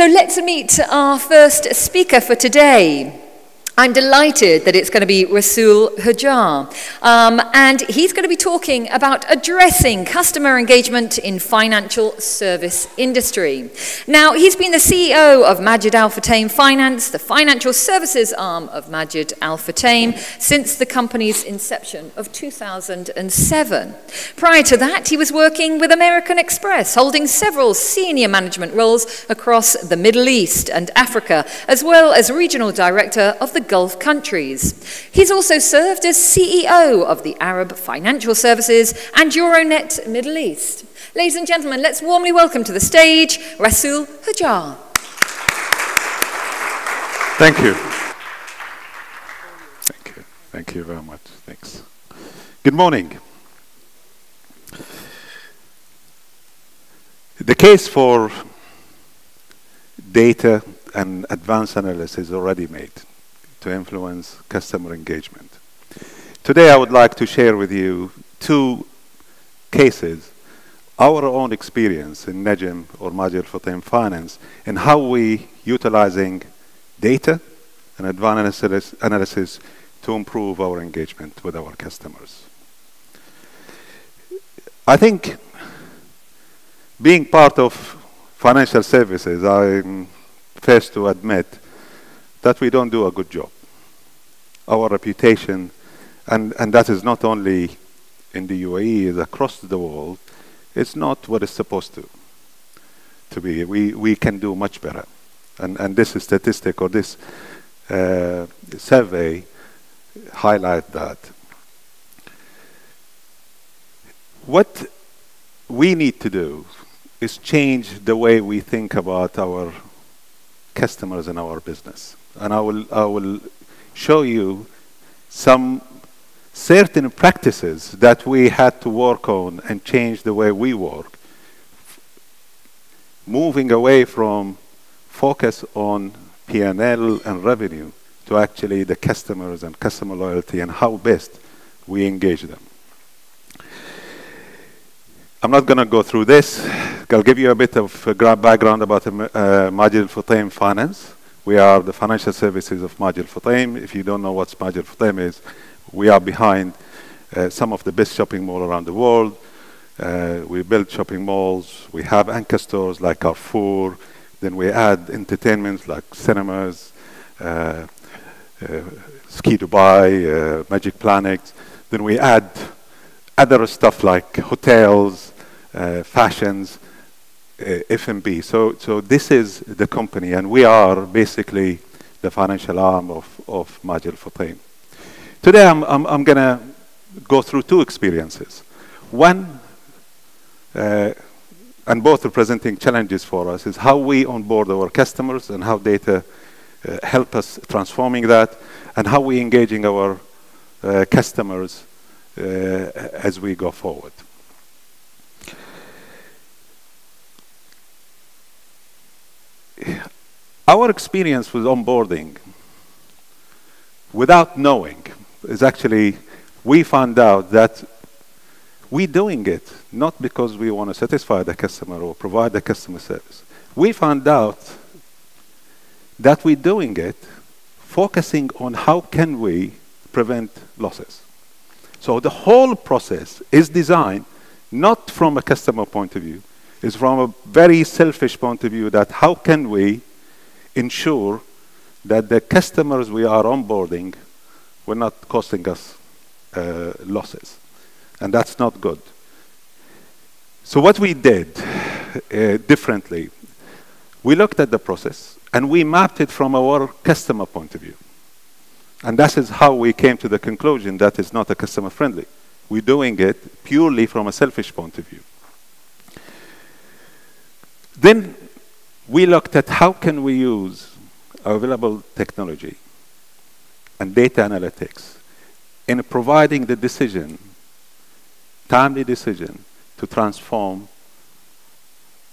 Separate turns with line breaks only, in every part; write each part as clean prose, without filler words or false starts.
So let's meet our first speaker for today. I'm delighted that it's going to be Rasul Hajar, and he's going to be talking about addressing customer engagement in financial service industry. Now, he's been the CEO of Majid Al Futtaim Finance, the financial services arm of Majid Al Futtaim, since the company's inception of 2007. Prior to that, he was working with American Express, holding several senior management roles across the Middle East and Africa, as well as regional director of the Gulf countries. He's also served as CEO of the Arab Financial Services and Euronet Middle East. Ladies and gentlemen, let's warmly welcome to the stage Rasul Hajar.
Thank you. Thank you. Thank you very much. Thanks. Good morning. The case for data and advanced analysis is already made to influence customer engagement. Today I would like to share with you two cases, our own experience in Najm or Majid Al Futtaim Finance, and how we utilizing data and advanced analysis to improve our engagement with our customers. I think being part of financial services, I'm first to admit that we don't do a good job. Our reputation, and that is not only in the UAE, it's across the world, it's not what it's supposed to be. We can do much better. And this statistic or this survey highlight that. What we need to do is change the way we think about our customers in our business. And I will show you some certain practices that we had to work on and change the way we work, moving away from focus on P&L and revenue to actually the customers and customer loyalty and how best we engage them. I'm not going to go through this. I'll give you a bit of background about Majid Al Futtaim Finance. We are the financial services of Majid Al Futtaim. If you don't know what Majid Al Futtaim is, we are behind some of the best shopping malls around the world. We build shopping malls. We have anchor stores like Carrefour. Then we add entertainments like cinemas, Ski Dubai, Magic Planet. Then we add other stuff like hotels, fashions, F&B. So this is the company, and we are basically the financial arm of Majid Al Futtaim. Today I'm going to go through two experiences. One, and both representing challenges for us, is how we onboard our customers and how data help us transforming that, and how we engaging our customers as we go forward. Our experience with onboarding, without knowing, is actually, we found out that we're doing it not because we want to satisfy the customer or provide the customer service. We found out that we're doing it focusing on how can we prevent losses. So the whole process is designed not from a customer point of view, it's from a very selfish point of view, that how can we ensure that the customers we are onboarding will not costing us losses. And that's not good. So what we did differently, we looked at the process and we mapped it from our customer point of view. And that is how we came to the conclusion that it's not a customer friendly. We're doing it purely from a selfish point of view. Then we looked at how can we use available technology and data analytics in providing the decision, timely decision, to transform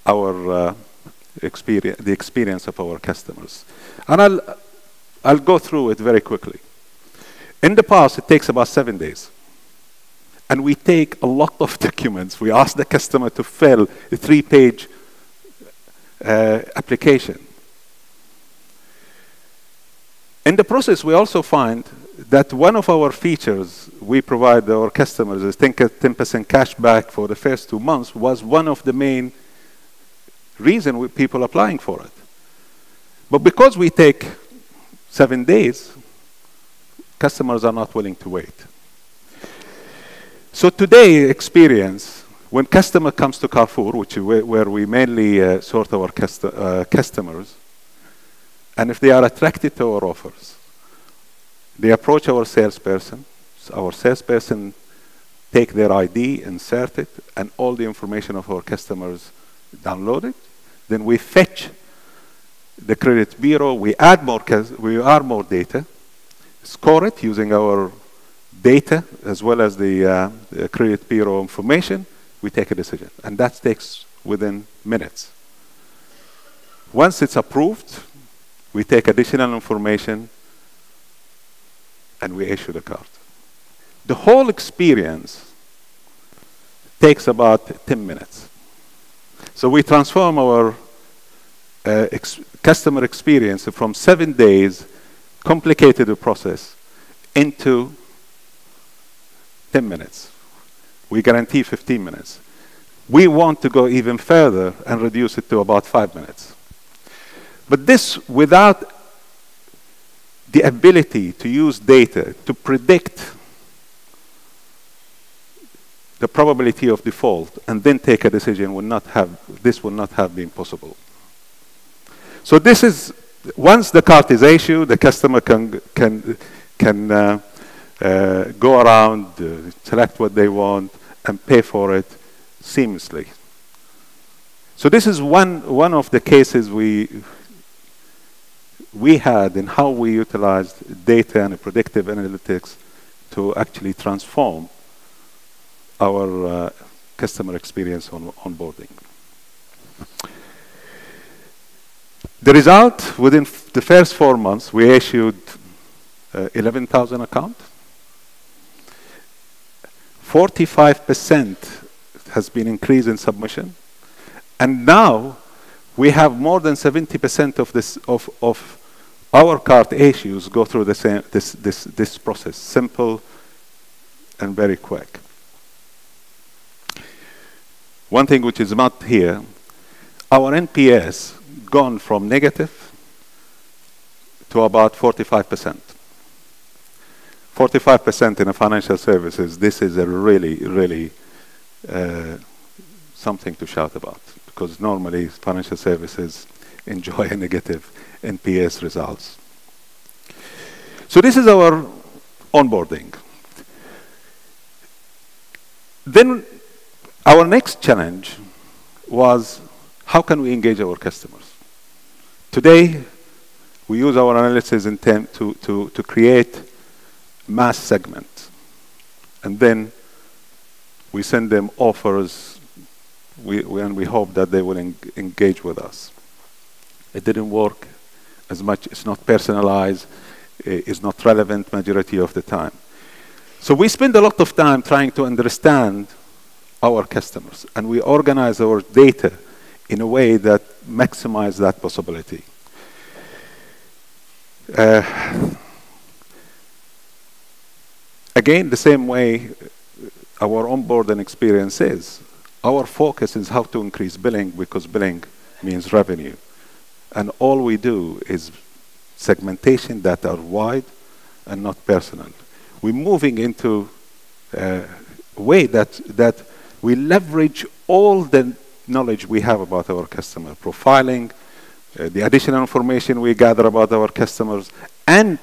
our the experience of our customers. And I'll go through it very quickly. In the past, it takes about 7 days. And we take a lot of documents. We ask the customer to fill a 3-page application. In the process, we also find that one of our features we provide our customers is 10% cash back for the first 2 months was one of the main reasons people applying for it. But because we take 7 days, customers are not willing to wait. So today experience, when customer comes to Carrefour, which is where we mainly sort our customers, and if they are attracted to our offers, they approach our salesperson. So our salesperson take their ID, insert it, and all the information of our customers download it. Then we fetch the credit bureau. We add more data, score it using our data as well as the credit bureau information. We take a decision, and that takes within minutes. Once it's approved, we take additional information and we issue the card. The whole experience takes about 10 minutes. So we transform our customer experience from 7 days, complicated process, into 10 minutes. We guarantee 15 minutes. We want to go even further and reduce it to about 5 minutes. But this without the ability to use data to predict the probability of default and then take a decision would not have been possible. So this is, once the card is issued, the customer can go around, select what they want, and pay for it seamlessly. So this is one of the cases we had in how we utilized data and predictive analytics to actually transform our customer experience on onboarding. The result, within the first 4 months, we issued 11,000 accounts. 45% has been increase in submission. And now we have more than 70% of our card issues go through this process, simple and very quick. One thing which is not here, our NPS gone from negative to about 45%. 45% in a financial services, this is a really something to shout about, because normally financial services enjoy a negative NPS results. So this is our onboarding. Then our next challenge was, how can we engage our customers? Today, we use our analysis intent to create mass segment. And then we send them offers, and we hope that they will engage with us. It didn't work as much. It's not personalized. It's not relevant majority of the time. So we spend a lot of time trying to understand our customers, and we organize our data in a way that maximizes that possibility. Again, the same way our onboarding experience is, our focus is how to increase billing, because billing means revenue. And all we do is segmentation that are wide and not personal. We're moving into a way that we leverage all the knowledge we have about our customer, profiling, the additional information we gather about our customers, and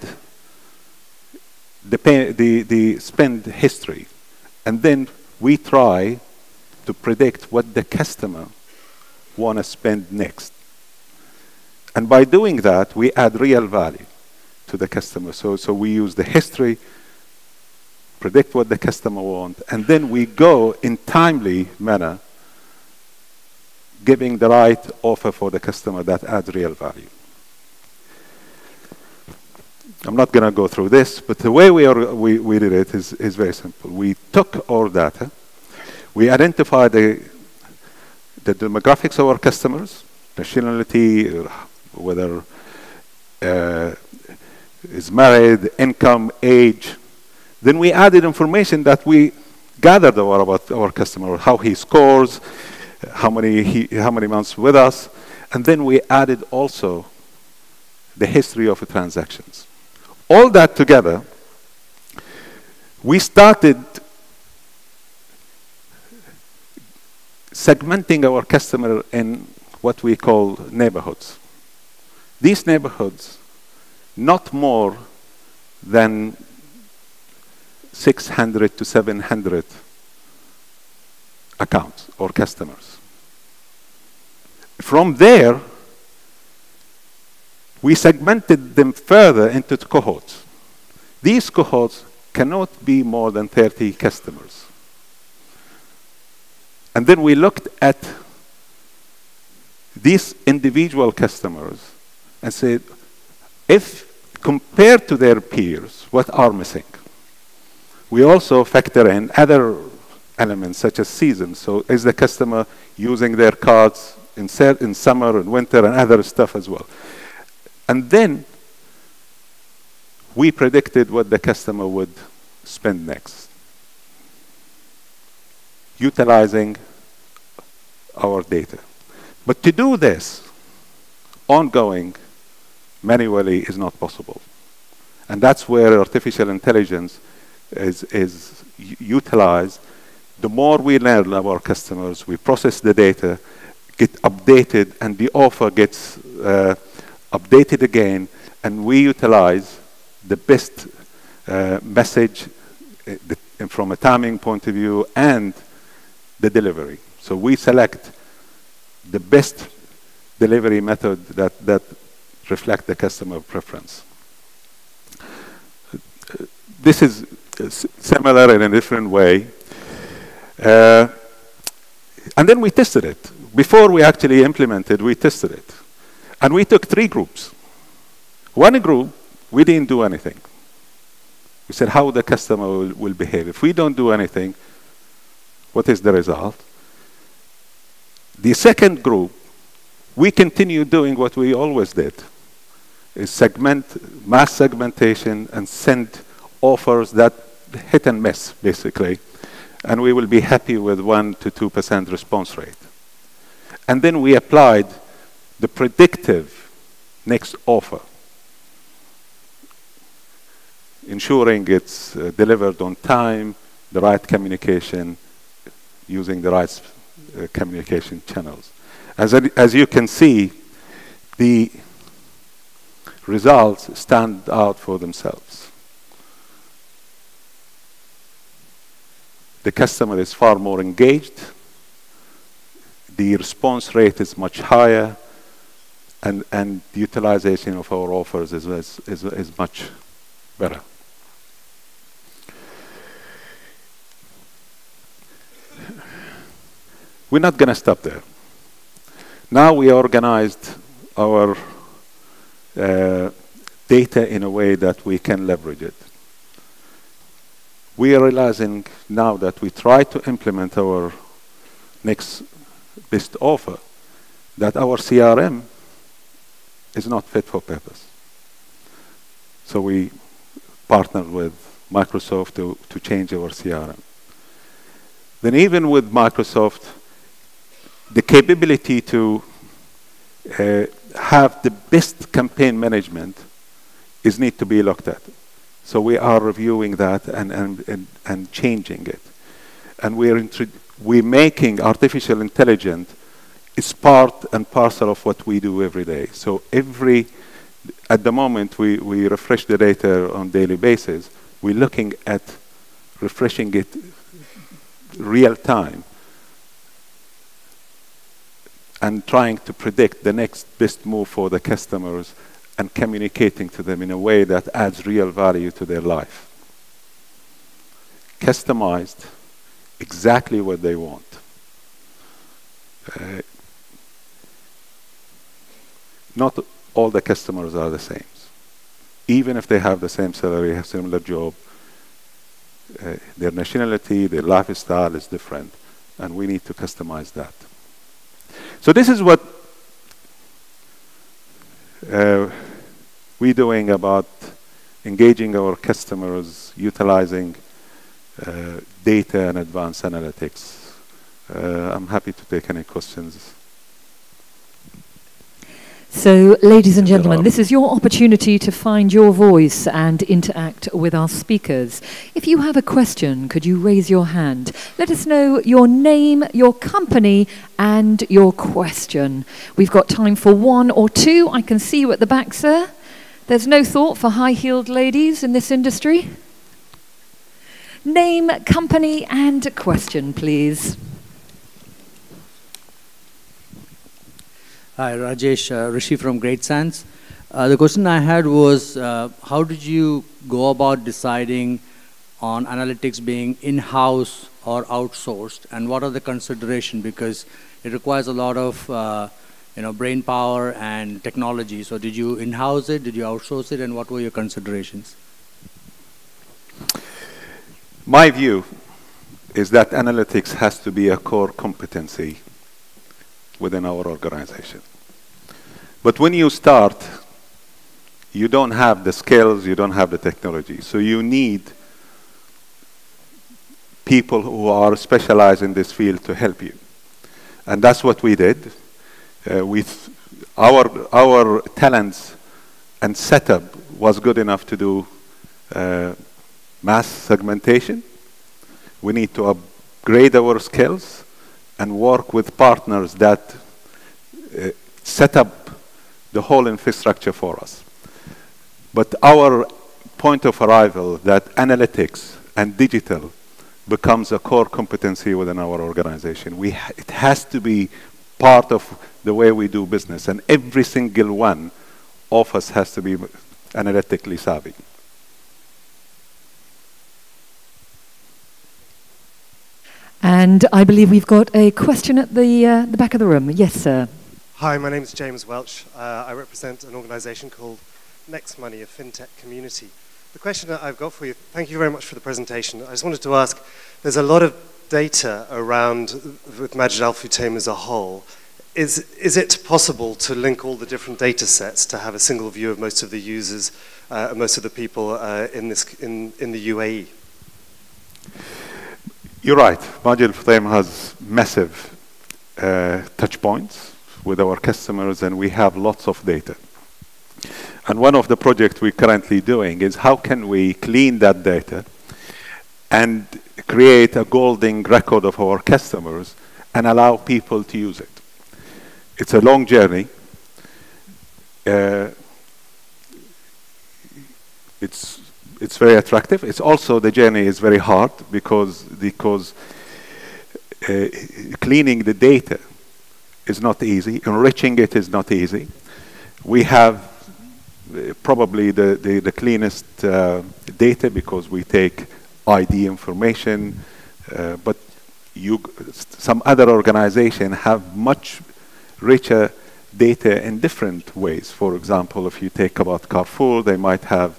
the spend history. And then we try to predict what the customer want to spend next. And by doing that, we add real value to the customer. So we use the history, predict what the customer wants, and then we go in timely manner, giving the right offer for the customer that adds real value. I'm not going to go through this, but the way we did it is very simple. We took our data, we identified the demographics of our customers, nationality, whether is married, income, age. Then we added information that we gathered about our customer, how he scores, how many months with us, and then we added also the history of the transactions. All that together, we started segmenting our customer in what we call neighborhoods. These neighborhoods, not more than 600 to 700 accounts or customers. From there, we segmented them further into cohorts. These cohorts cannot be more than 30 customers. And then we looked at these individual customers and said, if compared to their peers, what are missing? We also factor in other elements such as seasons. So is the customer using their cards in summer and winter and other stuff as well? And then we predicted what the customer would spend next, utilizing our data. But to do this ongoing manually is not possible. And that's where artificial intelligence is utilized. The more we learn about our customers, we process the data, get updated, and the offer gets updated again, and we utilize the best message from a timing point of view and the delivery. So we select the best delivery method that reflect the customer preference. This is similar in a different way. And then we tested it. Before we actually implemented, we tested it. And we took 3 groups. One group, we didn't do anything. We said how the customer will behave. If we don't do anything, what is the result? The second group, we continue doing what we always did, is mass segmentation and send offers that hit and miss, basically. And we will be happy with 1% to 2% response rate. And then we applied the predictive next offer, ensuring it's delivered on time, the right communication, using the right communication channels. As you can see, the results stand out for themselves. The customer is far more engaged, the response rate is much higher, and the utilization of our offers is much better. We're not going to stop there. Now we organized our data in a way that we can leverage it. We are realizing now that we try to implement our next best offer, that our CRM is not fit for purpose. So we partnered with Microsoft to change our CRM. Then even with Microsoft, the capability to have the best campaign management need to be looked at. So we are reviewing that and changing it. And we're making artificial intelligence is part and parcel of what we do every day. So at the moment, we refresh the data on a daily basis. We're looking at refreshing it real time and trying to predict the next best move for the customers and communicating to them in a way that adds real value to their life. Customized exactly what they want. Not all the customers are the same. Even if they have the same salary, have similar job, their nationality, their lifestyle is different, and we need to customize that. So this is what we're doing about engaging our customers, utilizing data and advanced analytics. I'm happy to take any questions.
So, ladies and gentlemen, this is your opportunity to find your voice and interact with our speakers. If you have a question, could you raise your hand? Let us know your name, your company, and your question. We've got time for one or two. I can see you at the back, sir. There's no thought for high-heeled ladies in this industry. Name, company, and question, please.
Hi, Rajesh, Rishi from Great Sands. The question I had was, how did you go about deciding on analytics being in-house or outsourced, and what are the considerations? Because it requires a lot of brain power and technology. So did you in-house it, did you outsource it, and what were your considerations?
My view is that analytics has to be a core competency within our organization. But when you start, you don't have the skills, you don't have the technology. So you need people who are specialized in this field to help you. And that's what we did. With our talents and setup was good enough to do mass segmentation. We need to upgrade our skills and work with partners that set up the whole infrastructure for us. But our point of arrival that analytics and digital becomes a core competency within our organization. It has to be part of the way we do business, and every single one of us has to be analytically savvy.
And I believe we've got a question at the back of the room. Yes, sir.
Hi, my name is James Welch. I represent an organization called Next Money, a fintech community. The question that I've got for you, thank you very much for the presentation. I just wanted to ask, there's a lot of data around with Majid Al Futtaim as a whole. Is it possible to link all the different data sets to have a single view of most of the users, most of the people in the UAE?
You're right. Majid Al Futtaim has massive touch points with our customers, and we have lots of data. And one of the projects we're currently doing is how can we clean that data and create a golden record of our customers and allow people to use it. It's a long journey. It's very attractive. It's also, the journey is very hard because cleaning the data is not easy. Enriching it is not easy. We have probably the cleanest data because we take ID information, but some other organizations have much richer data in different ways. For example, if you take about Carrefour, they might have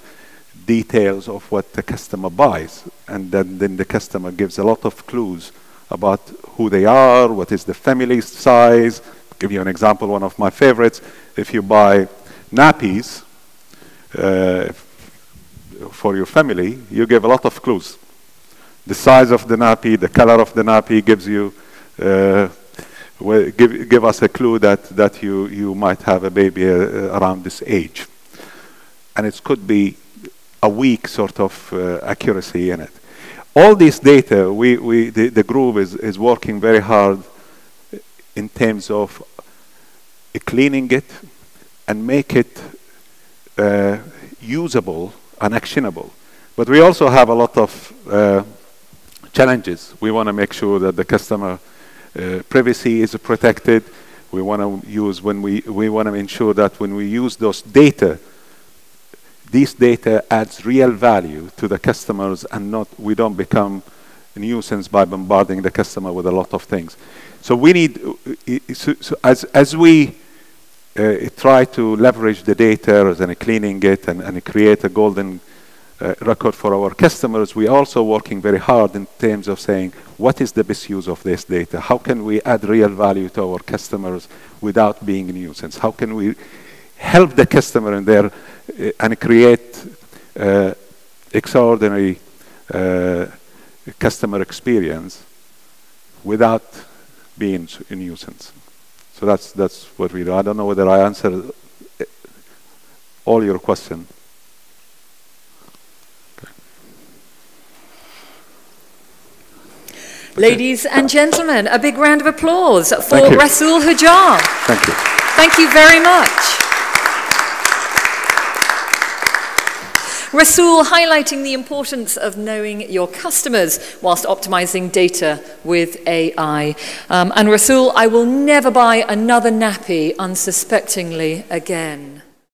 details of what the customer buys, and then the customer gives a lot of clues about who they are, what is the family size. I'll give you an example, one of my favorites. If you buy nappies for your family, you give a lot of clues. The size of the nappy, the color of the nappy gives you, give us a clue that you might have a baby around this age. And it could be a weak sort of accuracy in it. All this data, the group is working very hard in terms of cleaning it and make it usable and actionable. But we also have a lot of challenges. We want to make sure that the customer privacy is protected. We want to use we want to ensure that when we use those data, this data adds real value to the customers, and we don't become a nuisance by bombarding the customer with a lot of things. So we need, as we try to leverage the data and cleaning it and create a golden record for our customers, we're also working very hard in terms of saying, what is the best use of this data? How can we add real value to our customers without being a nuisance? How can we help the customer in there and create extraordinary customer experience without being a nuisance. So that's what we do. I don't know whether I answered all your question.
Ladies and gentlemen, a big round of applause for Rasool Hajjar.
Thank you.
Thank you very much. Rasool highlighting the importance of knowing your customers whilst optimizing data with AI. And Rasool, I will never buy another nappy unsuspectingly again.